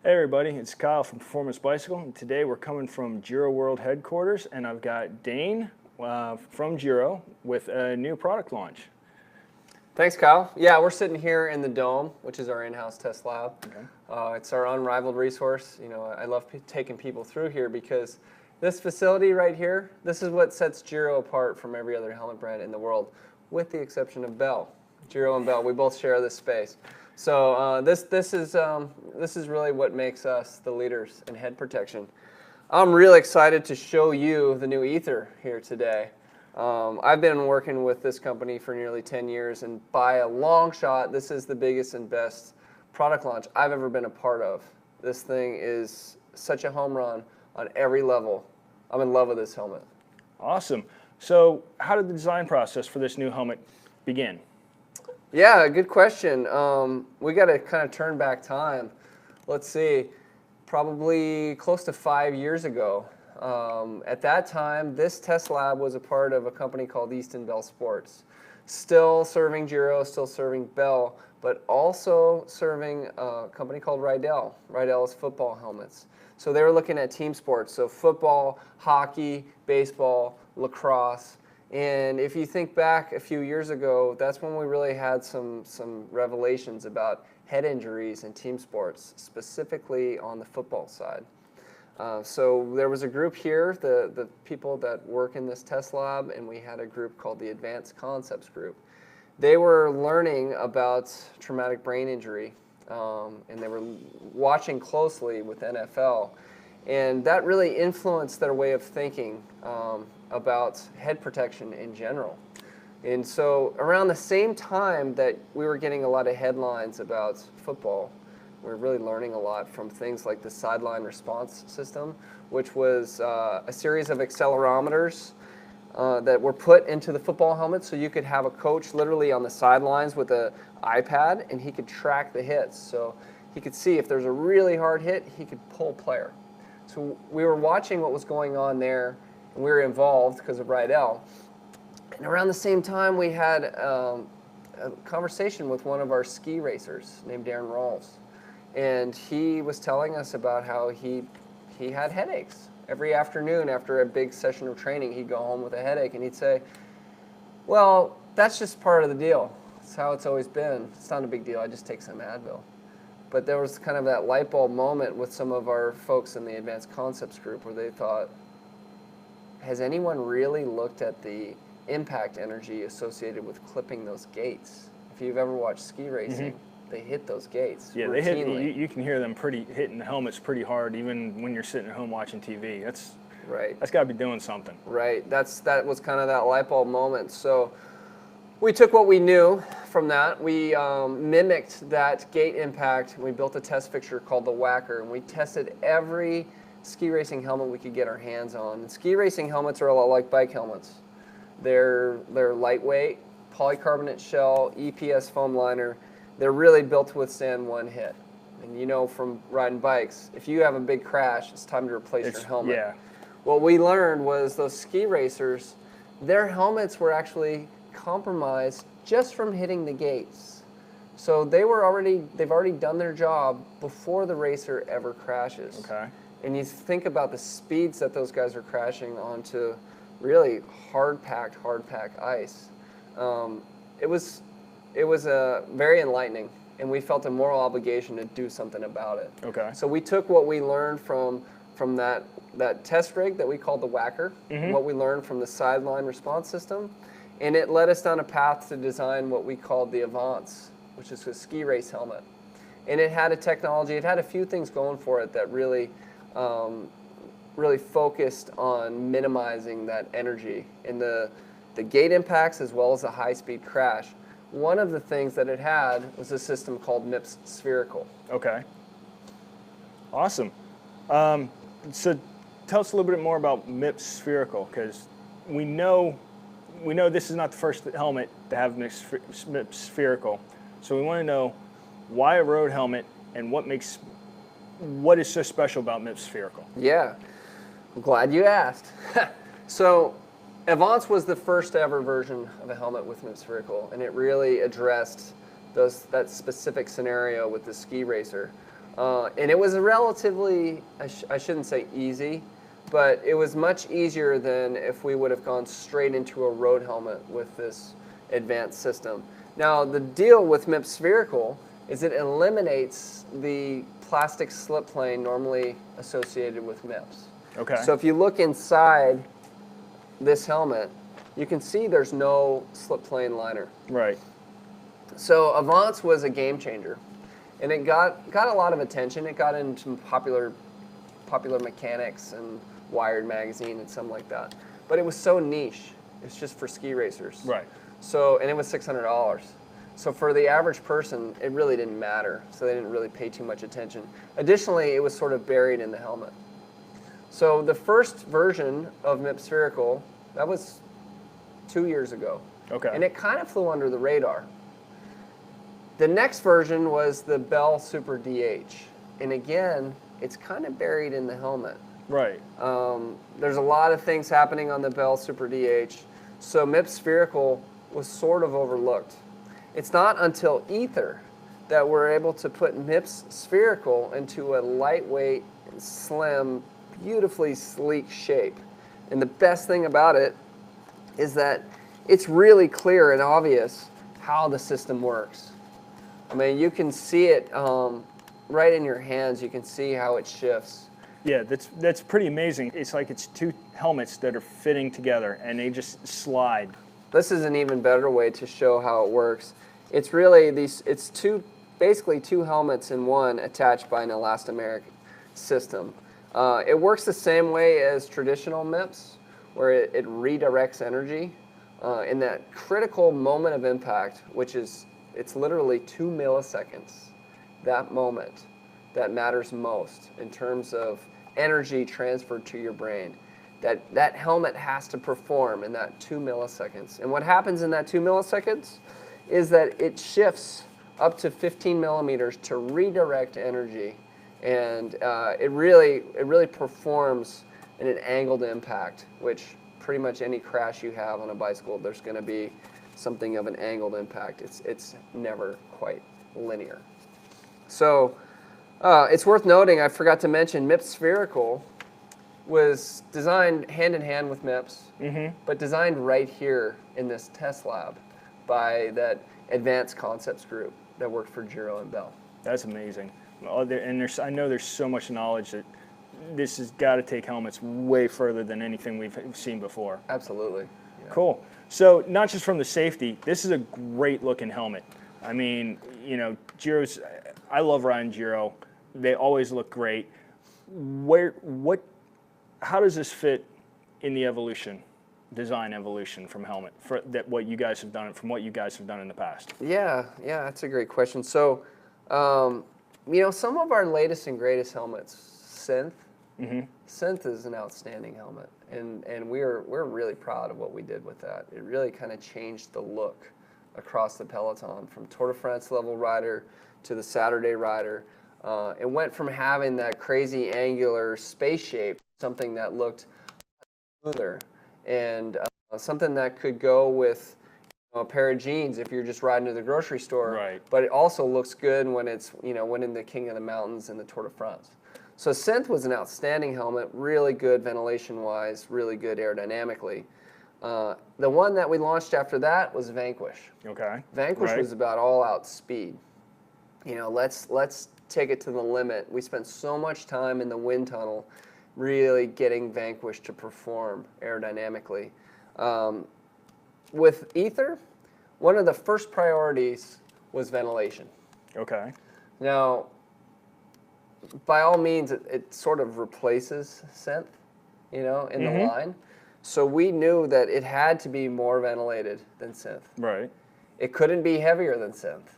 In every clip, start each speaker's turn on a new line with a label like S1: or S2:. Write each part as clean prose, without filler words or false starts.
S1: Hey everybody, it's Kyle from Performance Bicycle, and today we're coming from Giro World Headquarters, and I've got Dane from Giro with a new product launch.
S2: Thanks, Kyle. Yeah, we're sitting here in the Dome, which is our in-house test lab.
S1: Okay.
S2: It's our unrivaled resource. You know, I love taking people through here because this facility right here, this is what sets Giro apart from every other helmet brand in the world, with the exception of Bell. Giro and Bell, we both share this space. So this is really what makes us the leaders in head protection. I'm really excited to show you the new Aether here today. I've been working with this company for nearly 10 years, and by a long shot, this is the biggest and best product launch I've ever been a part of. This thing is such a home run on every level. I'm in love with this helmet.
S1: Awesome. So how did the design process for this new helmet begin?
S2: Yeah, good question. We got to kind of turn back time. Let's see, probably close to 5 years ago. At that time, this test lab was a part of a company called Easton Bell Sports. Still serving Giro, still serving Bell, but also serving a company called Rydell. Rydell is football helmets. So they were looking at team sports, so football, hockey, baseball, lacrosse. And if you think back a few years ago, that's when we really had some revelations about head injuries in team sports, specifically on the football side. So there was a group here, the people that work in this test lab, and we had a group called the Advanced Concepts Group. They were learning about traumatic brain injury, and they were watching closely with NFL. And that really influenced their way of thinking about head protection in general. And so around the same time that we were getting a lot of headlines about football, we were really learning a lot from things like the sideline response system, which was a series of accelerometers that were put into the football helmet, so you could have a coach literally on the sidelines with an iPad, and he could track the hits. So he could see if there's a really hard hit, he could pull player. So we were watching what was going on there, and we were involved because of Rydell. And around the same time, we had a conversation with one of our ski racers named Darren Rawls. And he was telling us about how he had headaches. Every afternoon after a big session of training, he'd go home with a headache, and he'd say, well, that's just part of the deal. It's how it's always been. It's not a big deal. I just take some Advil. But there was kind of that light bulb moment with some of our folks in the Advanced Concepts Group where they thought, has anyone really looked at the impact energy associated with clipping those gates? If you've ever watched ski racing, they hit those gates.
S1: Yeah,
S2: routinely.
S1: they hit. You can hear them hitting the helmets pretty hard, even when you're sitting at home watching TV. That's got to be doing something.
S2: Right. That was kind of that light bulb moment. So we took what we knew from that. We mimicked that gate impact. We built a test fixture called the Whacker, and we tested every ski racing helmet we could get our hands on. And ski racing helmets are a lot like bike helmets. They're lightweight, polycarbonate shell, EPS foam liner. They're really built to withstand one hit. And you know from riding bikes, if you have a big crash, it's time to replace your helmet.
S1: Yeah.
S2: What we learned was those ski racers, their helmets were actually compromised just from hitting the gates. So they've already done their job before the racer ever crashes. Okay. And you think about the speeds that those guys are crashing onto really hard-packed ice. It was very enlightening, and we felt a moral obligation to do something about it. Okay. So we took what we learned from that test rig that we called the Whacker, what we learned from the sideline response system, and it led us down a path to design what we called the Avance, which is a ski race helmet. And it had a technology, it had a few things going for it that really focused on minimizing that energy in the gate impacts as well as the high-speed crash. One of the things that it had was a system called MIPS Spherical.
S1: Okay. Awesome. So tell us a little bit more about MIPS Spherical, because we know this is not the first helmet to have MIPS Spherical. So we want to know why a road helmet and what is so special about MIPS Spherical?
S2: Yeah, I'm glad you asked. So Avance was the first ever version of a helmet with MIPS Spherical, and it really addressed that specific scenario with the ski racer. And it was relatively, I shouldn't say easy, but it was much easier than if we would have gone straight into a road helmet with this advanced system. Now, the deal with MIPS Spherical is it eliminates the plastic slip plane normally associated with MIPS.
S1: Okay.
S2: So if you look inside this helmet, you can see there's no slip plane liner.
S1: Right.
S2: So Avance was a game changer, and it got a lot of attention. It got into popular mechanics and Wired magazine and something like that. But it was so niche. It's just for ski racers.
S1: Right.
S2: So, and it was $600. So for the average person, it really didn't matter. So they didn't really pay too much attention. Additionally, it was sort of buried in the helmet. So the first version of MIPS Spherical, that was 2 years ago.
S1: Okay.
S2: And it kind of flew under the radar. The next version was the Bell Super DH. And again, it's kind of buried in the helmet.
S1: Right.
S2: There's a lot of things happening on the Bell Super DH. So MIPS Spherical was sort of overlooked. It's not until Aether that we're able to put MIPS Spherical into a lightweight, slim, beautifully sleek shape. And the best thing about it is that it's really clear and obvious how the system works. I mean, you can see it right in your hands. You can see how it shifts.
S1: Yeah, that's pretty amazing. It's like it's two helmets that are fitting together, and they just slide.
S2: This is an even better way to show how it works. It's really it's basically two helmets in one attached by an elastomeric system. It works the same way as traditional MIPS, where it redirects energy in that critical moment of impact, which is, it's literally 2 milliseconds. That moment that matters most in terms of energy transferred to your brain. That helmet has to perform in that 2 milliseconds. And what happens in that 2 milliseconds is that it shifts up to 15 millimeters to redirect energy. And it really performs in an angled impact, which pretty much any crash you have on a bicycle, there's going to be something of an angled impact. It's never quite linear. So it's worth noting, I forgot to mention, MIPS Spherical was designed hand in hand with MIPS, but designed right here in this test lab by that advanced concepts group that worked for Giro and Bell.
S1: That's amazing. And I know there's so much knowledge that this has got to take helmets way further than anything we've seen before.
S2: Absolutely. Yeah.
S1: Cool. So not just from the safety, this is a great looking helmet. I mean, you know, Giro's, I love riding Giro. They always look great. How does this fit in the design evolution from helmet, from what you guys have done in the past?
S2: Yeah, that's a great question. So, you know, some of our latest and greatest helmets, Synth. Synth is an outstanding helmet, and we're really proud of what we did with that. It really kind of changed the look across the peloton, from Tour de France level rider to the Saturday rider. It went from having that crazy angular space shape, something that looked smoother, and something that could go with a pair of jeans if you're just riding to the grocery store.
S1: Right.
S2: But it also looks good when it's, you know, when in the King of the Mountains and the Tour de France. So Synth was an outstanding helmet, really good ventilation-wise, really good aerodynamically. The one that we launched after that was Vanquish.
S1: Okay.
S2: Vanquish was about all-out speed. You know, let's take it to the limit. We spent so much time in the wind tunnel really getting Vanquish to perform aerodynamically. With Aether, one of the first priorities was ventilation.
S1: Okay.
S2: Now, by all means, it sort of replaces Synth, you know, in the line. So we knew that it had to be more ventilated than Synth.
S1: Right.
S2: It couldn't be heavier than Synth.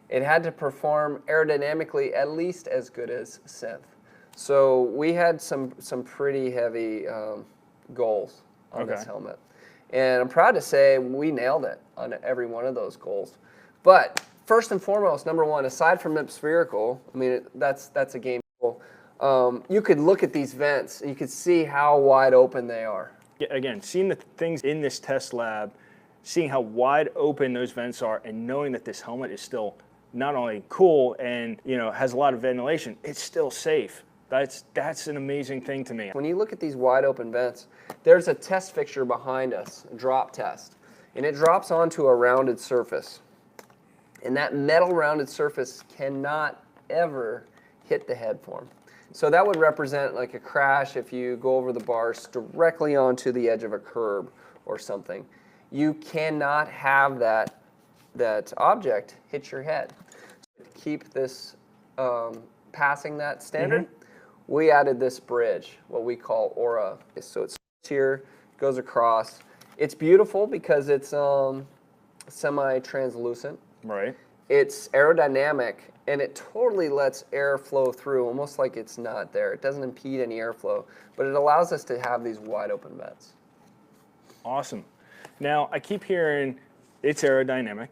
S2: It had to perform aerodynamically at least as good as Synth. So we had some pretty heavy goals on this helmet. And I'm proud to say we nailed it on every one of those goals. But first and foremost, number one, aside from MIPS Spherical, I mean, that's a game goal. You could look at these vents and you could see how wide open they are.
S1: Yeah, again, seeing the things in this test lab, seeing how wide open those vents are, and knowing that this helmet is still not only cool and, you know, has a lot of ventilation, it's still safe. That's an amazing thing to me.
S2: When you look at these wide open vents, there's a test fixture behind us, a drop test, and it drops onto a rounded surface. And that metal rounded surface cannot ever hit the head form. So that would represent like a crash if you go over the bars directly onto the edge of a curb or something. You cannot have that object hit your head. To keep this passing that standard, we added this bridge, what we call Aura. So it's here, goes across. It's beautiful because it's semi-translucent.
S1: Right.
S2: It's aerodynamic, and it totally lets air flow through, almost like it's not there. It doesn't impede any airflow, but it allows us to have these wide open vents.
S1: Awesome. Now, I keep hearing it's aerodynamic,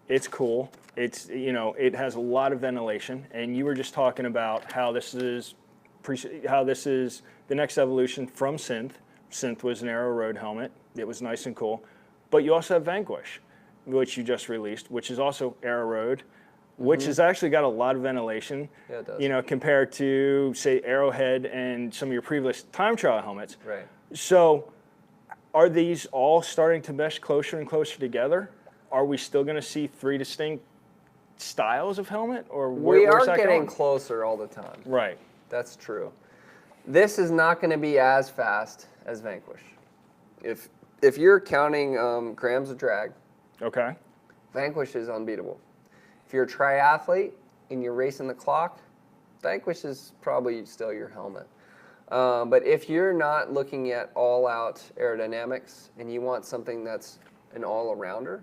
S1: it's cool, it's, you know, it has a lot of ventilation, and you were just talking about how this is the next evolution from Synth. Synth was an Aero Road Helmet. It was nice and cool. But you also have Vanquish, which you just released, which is also Aero Road, which has actually got a lot of ventilation.
S2: Yeah, it does.
S1: You know, compared to, say, Arrowhead and some of your previous time trial helmets.
S2: Right.
S1: So are these all starting to mesh closer and closer together? Are we still going to see 3 distinct styles of helmet? Or
S2: we
S1: where's
S2: are
S1: that
S2: getting
S1: going?
S2: closer all the time.
S1: Right.
S2: That's true. This is not going to be as fast as Vanquish. If you're counting grams of drag,
S1: Okay.
S2: Vanquish is unbeatable. If you're a triathlete and you're racing the clock, Vanquish is probably still your helmet. But if you're not looking at all-out aerodynamics and you want something that's an all-arounder,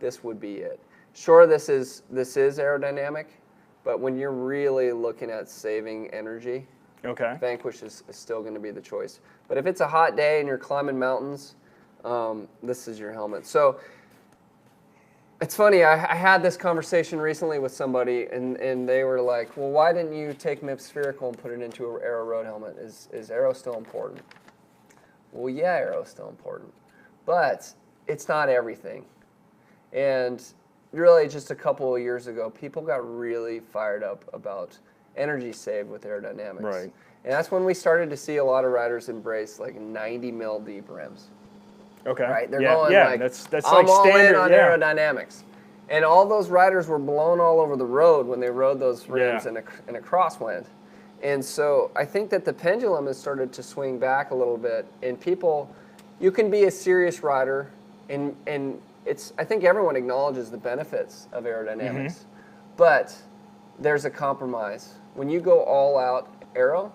S2: this would be it. Sure, this is aerodynamic, but when you're really looking at saving energy,
S1: Okay.
S2: Vanquish is still going to be the choice. But if it's a hot day and you're climbing mountains, this is your helmet. So it's funny, I had this conversation recently with somebody, and they were like, well, why didn't you take MIPS Spherical and put it into an Aero Road Helmet? Is Aero still important? Well, yeah, Aero's still important, but it's not everything. And really, just a couple of years ago, people got really fired up about energy saved with aerodynamics.
S1: Right.
S2: And that's when we started to see a lot of riders embrace like 90 mil deep rims.
S1: Okay.
S2: Right? They're
S1: yeah,
S2: going
S1: yeah,
S2: like,
S1: that's
S2: I'm
S1: like
S2: all
S1: standard.
S2: in on
S1: yeah.
S2: aerodynamics. And all those riders were blown all over the road when they rode those rims
S1: Yeah.
S2: in a crosswind. And so I think that the pendulum has started to swing back a little bit. And people, you can be a serious rider, and I think everyone acknowledges the benefits of aerodynamics. But there's a compromise. When you go all out aero,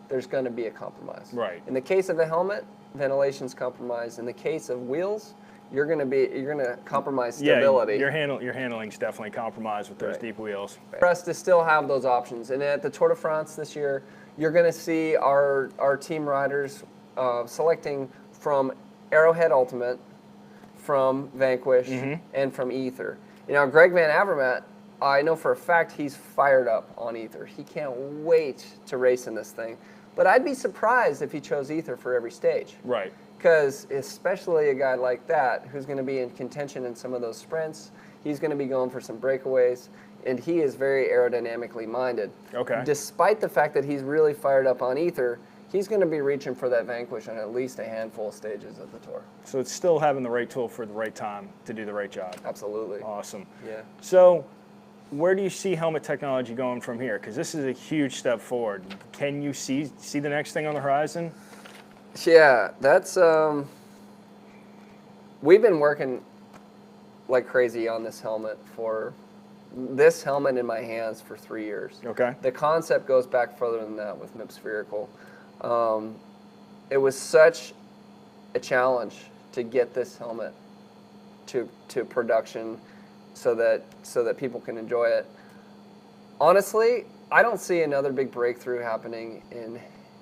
S2: there's going to be a compromise.
S1: Right.
S2: In the case of a helmet, ventilation's compromised. In the case of wheels, you're going to compromise stability.
S1: Yeah, your handling's definitely compromised with those
S2: Right.
S1: deep wheels.
S2: For us to still have those options. And at the Tour de France this year, you're going to see our team riders selecting from Arrowhead Ultimate, from Vanquish, and from Aether. You know, Greg Van Avermaet, I know for a fact he's fired up on Aether. He can't wait to race in this thing. But I'd be surprised if he chose Aether for every stage.
S1: Right.
S2: Because especially a guy like that, who's going to be in contention in some of those sprints, he's going to be going for some breakaways, and he is very aerodynamically minded.
S1: Okay.
S2: Despite the fact that he's really fired up on Aether, he's going to be reaching for that Vanquish on at least a handful of stages of the Tour.
S1: So it's still having the right tool for the right time to do the right job.
S2: Absolutely.
S1: Awesome.
S2: Yeah.
S1: So where do you see helmet technology going from here? Because this is a huge step forward. Can you see the next thing on the horizon?
S2: Yeah, that's we've been working like crazy on this helmet in my hands for 3 years.
S1: Okay.
S2: The concept goes back further than that with MIPS Spherical. It was such a challenge to get this helmet to production so that people can enjoy it. Honestly, I don't see another big breakthrough happening in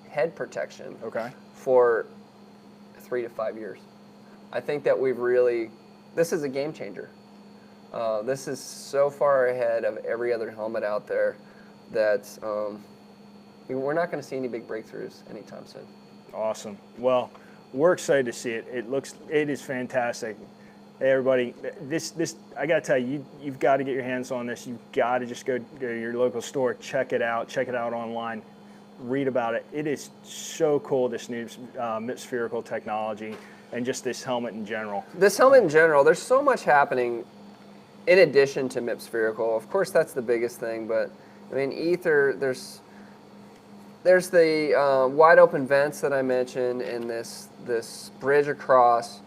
S2: head protection
S1: Okay.
S2: for 3 to 5 years. I think that this is a game changer. This is so far ahead of every other helmet out there that we're not going to see any big breakthroughs anytime soon.
S1: Awesome. Well, we're excited to see it. It is fantastic. Hey everybody, this I gotta tell you, you've got to get your hands on this. You've got to just go to your local store, check it out online, read about it. It is so cool, this new MIPS Spherical technology, and just this helmet in general.
S2: This helmet in general, there's so much happening in addition to MIPS Spherical. Of course, that's the biggest thing, but I mean, Aether, there's the wide open vents that I mentioned, and this bridge across.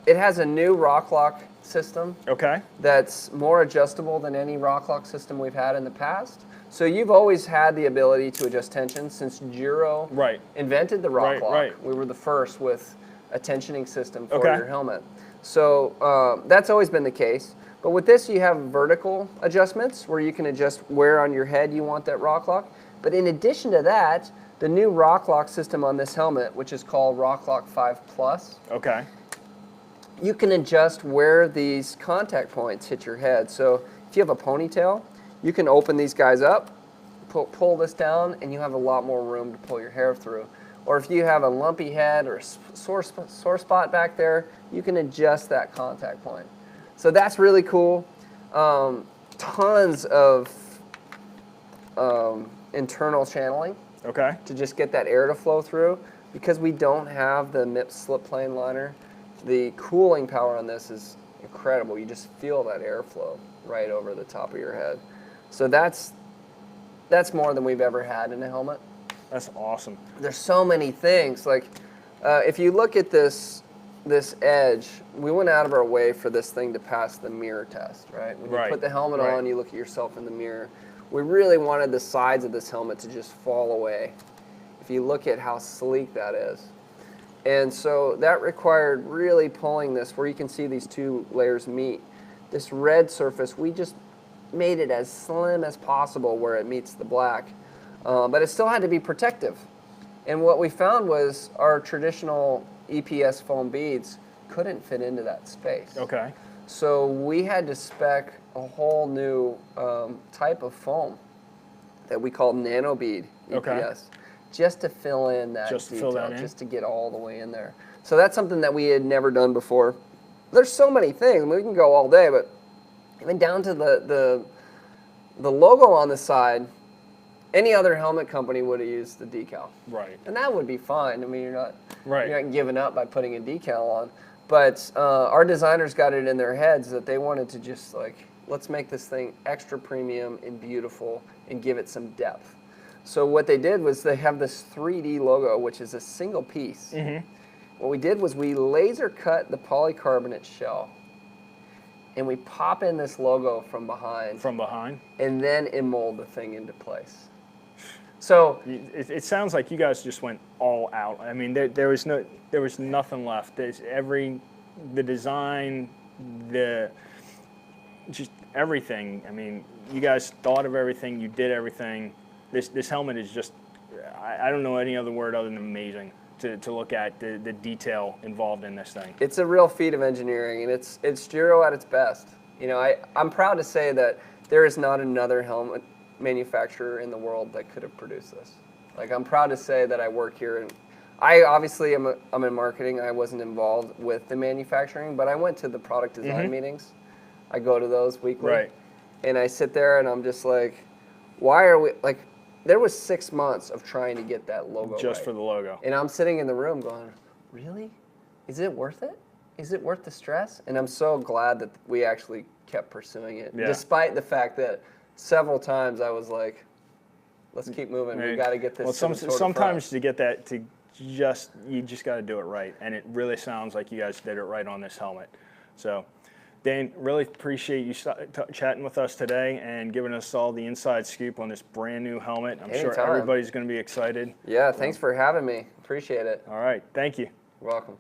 S2: It has a new rock lock system.
S1: Okay.
S2: That's more adjustable than any rock lock system we've had in the past. So you've always had the ability to adjust tension since Giro invented the rock lock.
S1: Right.
S2: We were the first with a tensioning system for your helmet. So that's always been the case. But with this, you have vertical adjustments where you can adjust where on your head you want that rock lock. But in addition to that, the new rock lock system on this helmet, which is called Rock Lock 5 Plus, you can adjust where these contact points hit your head. So if you have a ponytail, you can open these guys up, pull this down, and you have a lot more room to pull your hair through. Or if you have a lumpy head or a sore spot back there, you can adjust that contact point. So that's really cool. Tons of internal channeling to just get that air to flow through. Because we don't have the MIPS slip plane liner, the cooling power on this is incredible. You just feel that airflow right over the top of your head. So that's more than we've ever had in a helmet.
S1: That's awesome.
S2: There's so many things. Like if you look at this edge, we went out of our way for this thing to pass the mirror test, right? When you put the helmet on, you look at yourself in the mirror. We really wanted the sides of this helmet to just fall away. If you look at how sleek that is. And so that required really pulling this where you can see these two layers meet. This red surface, we just made it as slim as possible where it meets the black. But it still had to be protective. And what we found was our traditional EPS foam beads couldn't fit into that space.
S1: Okay.
S2: So we had to spec a whole new type of foam that we call nano bead EPS. Just to fill in that detail, just to get all the way in there. So that's something that we had never done before. There's so many things. I mean, we can go all day, but even down to the logo on the side, any other helmet company would have used the decal.
S1: Right.
S2: And that would be fine. I mean, you're not giving up by putting a decal on. But our designers got it in their heads that they wanted to just let's make this thing extra premium and beautiful and give it some depth. So what they did was they have this 3D logo, which is a single piece. What we did was we laser cut the polycarbonate shell, and we pop in this logo from behind. And then mold the thing into place. So
S1: it sounds like you guys just went all out. I mean, there was nothing left. The design, just everything. I mean, you guys thought of everything. You did everything. This helmet is just, I don't know any other word other than amazing to look at, the detail involved in this thing.
S2: It's a real feat of engineering, and it's Giro at its best. You know, I'm proud to say that there is not another helmet manufacturer in the world that could have produced this. Like, I'm proud to say that I work here, and I obviously I'm in marketing. I wasn't involved with the manufacturing, but I went to the product design meetings. I go to those weekly, and I sit there and I'm just like, why are we like? There was 6 months of trying to get that logo
S1: just for the logo.
S2: And I'm sitting in the room going, really? Is it worth it? Is it worth the stress? And I'm so glad that we actually kept pursuing it, despite the fact that several times I was like, let's keep moving. We got to get this.
S1: Well, sometimes to get that, you just got to do it right. And it really sounds like you guys did it right on this helmet. So, Dane, really appreciate you chatting with us today and giving us all the inside scoop on this brand new helmet. I'm sure everybody's going to be excited.
S2: Yeah, thanks for having me. Appreciate it.
S1: All right, thank you.
S2: You're welcome.